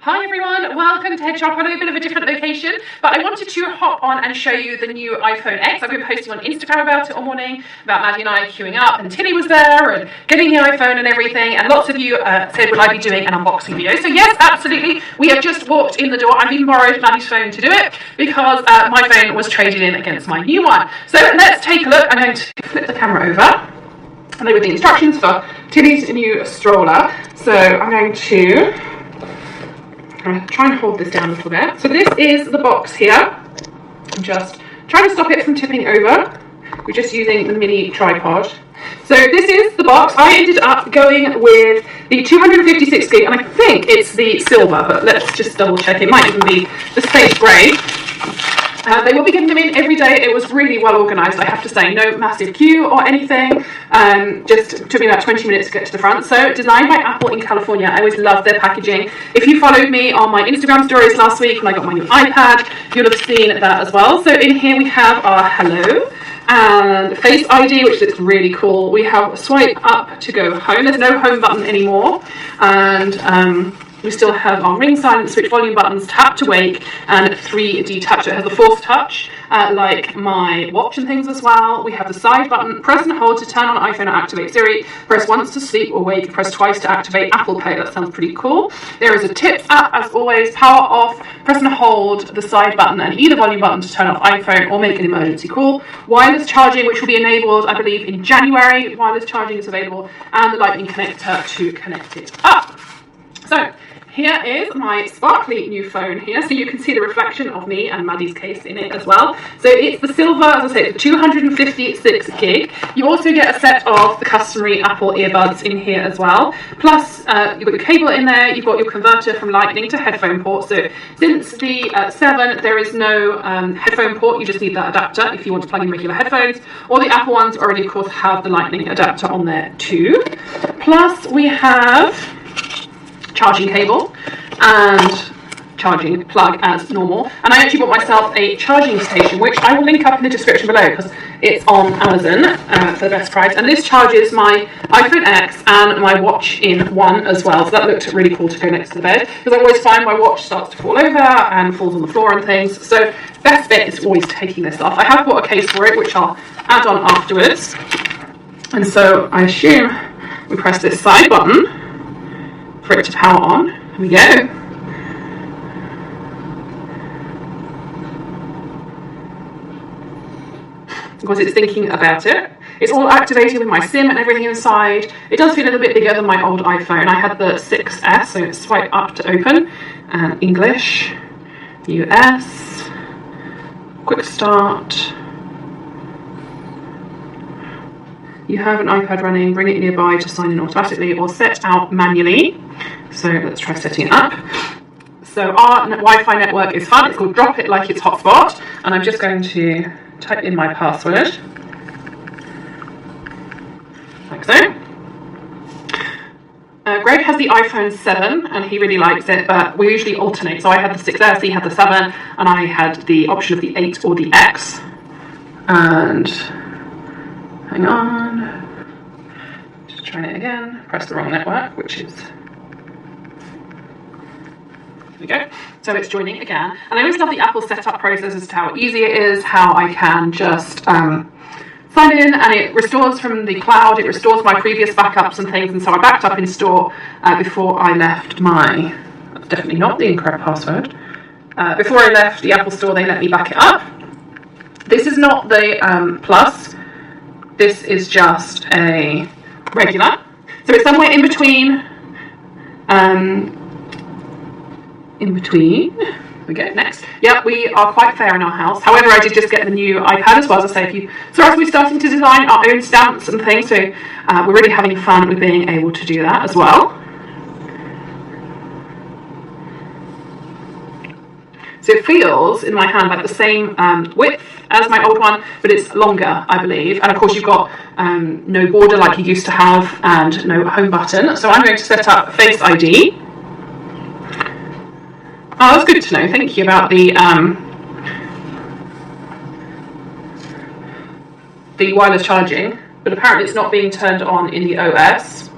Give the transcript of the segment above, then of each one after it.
Hi everyone, welcome to Head Shop on a bit of a different location, but I wanted to hop on and show you the new iPhone X. I've been posting on Instagram about it all morning, about Maddie and I queuing up, and Tilly was there and getting the iPhone and everything, and lots of you said would I be doing an unboxing video. So yes, absolutely, we have just walked in the door. I've even borrowed Maddie's phone to do it because my phone was traded in against my new one. So let's take a look. I'm going to flip the camera over. And they were the instructions for Tilly's new stroller. So I'm going to try and hold this down a little bit. So this is the box here. I'm just trying to stop it from tipping over. We're just using the mini tripod. So this is the box. I ended up going with the 256 gig, and I think it's the silver, but let's just double check. It might even be the space grey. They will be getting them in every day. It was really well organised, I have to say. No massive queue or anything. Just took me about 20 minutes to get to the front. So, designed by Apple in California. I always love their packaging. If you followed me on my Instagram stories last week when I got my new iPad, you'll have seen that as well. So, in here we have our hello and Face ID, which looks really cool. We have swipe up to go home. There's no home button anymore. And we still have our ring silent switch volume buttons, tap to wake, and 3D touch. It has a force touch, like my watch and things as well. We have the side button, press and hold to turn on iPhone or activate Siri, press once to sleep or wake, press twice to activate Apple Pay. That sounds pretty cool. There is a tips app, as always, power off, press and hold the side button and either volume button to turn off iPhone or make an emergency call. Wireless charging, which will be enabled, I believe, in January. Wireless charging is available, and the lightning connector to connect it up. So, here is my sparkly new phone here, so you can see the reflection of me and Maddie's case in it as well. So it's the silver, as I say, it's 256 gig. You also get a set of the customary Apple earbuds in here as well. Plus, you've got your cable in there, you've got your converter from Lightning to headphone port. So since the 7, there is no headphone port, you just need that adapter if you want to plug in regular headphones. All the Apple ones already, of course, have the Lightning adapter on there too. Plus, we have charging cable and charging plug as normal, and I actually bought myself a charging station, which I will link up in the description below because it's on Amazon for the best price, and this charges my iPhone X and my watch in one as well, so that looked really cool to go next to the bed, because I always find my watch starts to fall over and falls on the floor and things. So best bet is always taking this off. I have bought a case for it, which I'll add on afterwards, and so I assume we press this side button for it to power on. Here we go. Because it's thinking about it. It's all activated with my SIM and everything inside. It does feel a little bit bigger than my old iPhone. I had the 6S, so it's swipe up to open. And English, US, quick start. You have an iPad running, bring it nearby to sign in automatically or set out manually. So let's try setting it up. So our Wi-Fi network is fun. It's called Drop It Like It's Hotspot. And I'm just going to type in my password. Like so. Greg has the iPhone 7 and he really likes it, but we usually alternate. So I had the 6S, he had the 7, and I had the option of the 8 or the X. And hang on, just trying it again. Press the wrong network, which is, there we go. So it's joining again. And I always love the Apple setup process as to how easy it is, how I can just sign in, and it restores from the cloud, it restores my previous backups and things, and so I backed up in store before I left my, that's definitely not the incorrect password, before I left the Apple store they let me back it up. This is not the Plus, this is just a regular, so it's somewhere in between, we go next. Yep, we are quite fair in our house. However, I did just get the new iPad as well, as I say, if you saw us, we're starting to design our own stamps and things, so we're really having fun with being able to do that as well. So it feels in my hand like the same width as my old one, but it's longer, I believe. And of course you've got no border like you used to have, and no home button. So I'm going to set up Face ID. Oh, that's good to know. Thank you about the wireless charging, but apparently it's not being turned on in the OS.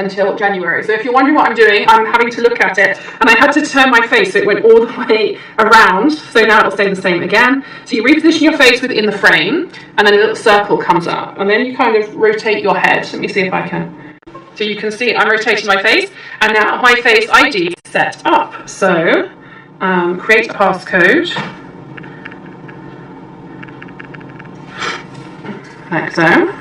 until January. So if you're wondering what I'm doing, I'm having to look at it, and I had to turn my face so it went all the way around, so now it'll stay the same again. So you reposition your face within the frame, and then a little circle comes up, and then you kind of rotate your head. Let me see if I can. So you can see I'm rotating my face, and now my Face ID is set up. So create a passcode, like so,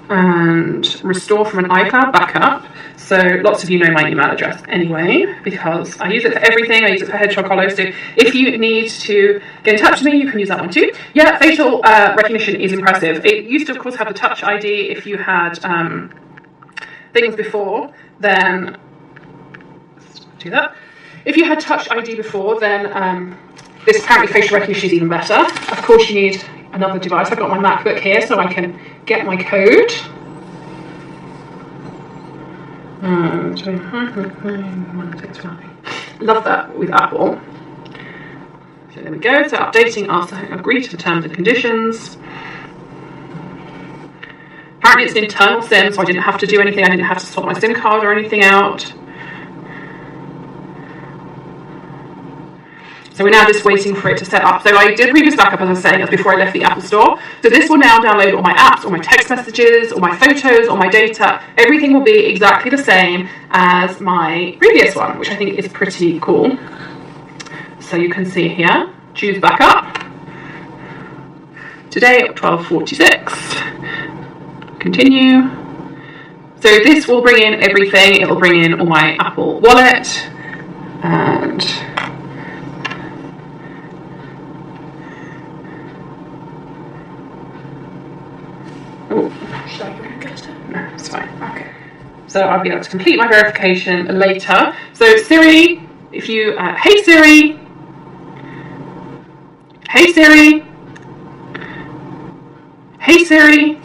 and restore from an iCloud backup. So lots of you know my email address anyway, because I use it for everything. I use it for Hedgehog Hollow. So if you need to get in touch with me, you can use that one too. Yeah, facial recognition is impressive. It used to, of course, have the Touch ID. If you had things before, then let's do that. If you had Touch ID before, then this apparently facial recognition is even better. Of course, you need another device. I've got my MacBook here, so I can get my code. Love that with Apple. So there we go. So updating after agree to the terms and conditions. Apparently it's an internal SIM, so I didn't have to do anything. I didn't have to swap my SIM card or anything out. So we're now just waiting for it to set up. So I did previous backup, as I was saying, as before I left the Apple Store. So this will now download all my apps, all my text messages, all my photos, all my data. Everything will be exactly the same as my previous one, which I think is pretty cool. So you can see here, choose backup. Today at 12:46. Continue. So this will bring in everything. It will bring in all my Apple Wallet and should I get it? No, it's fine. Okay. So I'll be able to complete my verification later. So Siri, if you, hey Siri, hey Siri, hey Siri,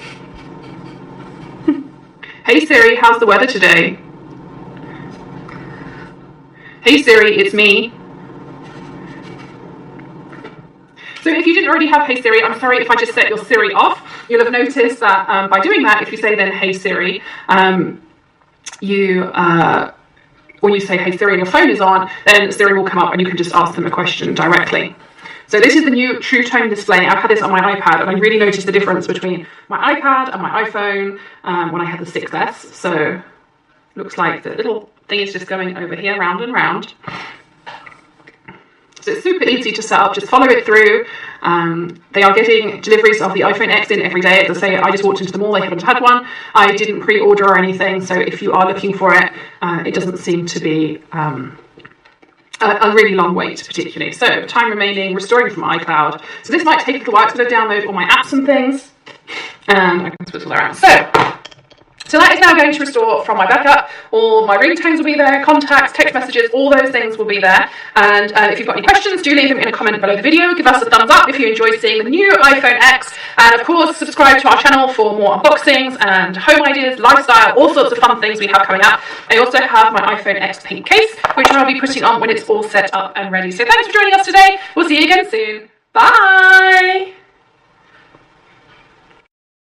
hey Siri, how's the weather today? Hey Siri, it's me. So if you didn't already have Hey Siri, I'm sorry if I just set your Siri off. You'll have noticed that by doing that, if you say then Hey Siri, when you say Hey Siri and your phone is on, then Siri will come up and you can just ask them a question directly. So this is the new True Tone display. I've had this on my iPad, and I really noticed the difference between my iPad and my iPhone when I had the 6S. So looks like the little thing is just going over here, round and round. So it's super easy to set up, just follow it through. They are getting deliveries of the iPhone X in every day. As I say, I just walked into the mall, they haven't had one. I didn't pre-order or anything, so if you are looking for it, it doesn't seem to be a really long wait particularly. So time remaining, restoring from iCloud. So this might take a little while. It's going to download all my apps and things, and I can twiddle around. So that is now going to restore from my backup. All my ringtones will be there, contacts, text messages, all those things will be there. And if you've got any questions, do leave them in a comment below the video. Give us a thumbs up if you enjoy seeing the new iPhone X. And of course, subscribe to our channel for more unboxings and home ideas, lifestyle, all sorts of fun things we have coming up. I also have my iPhone X pink case, which I'll be putting on when it's all set up and ready. So thanks for joining us today. We'll see you again soon. Bye!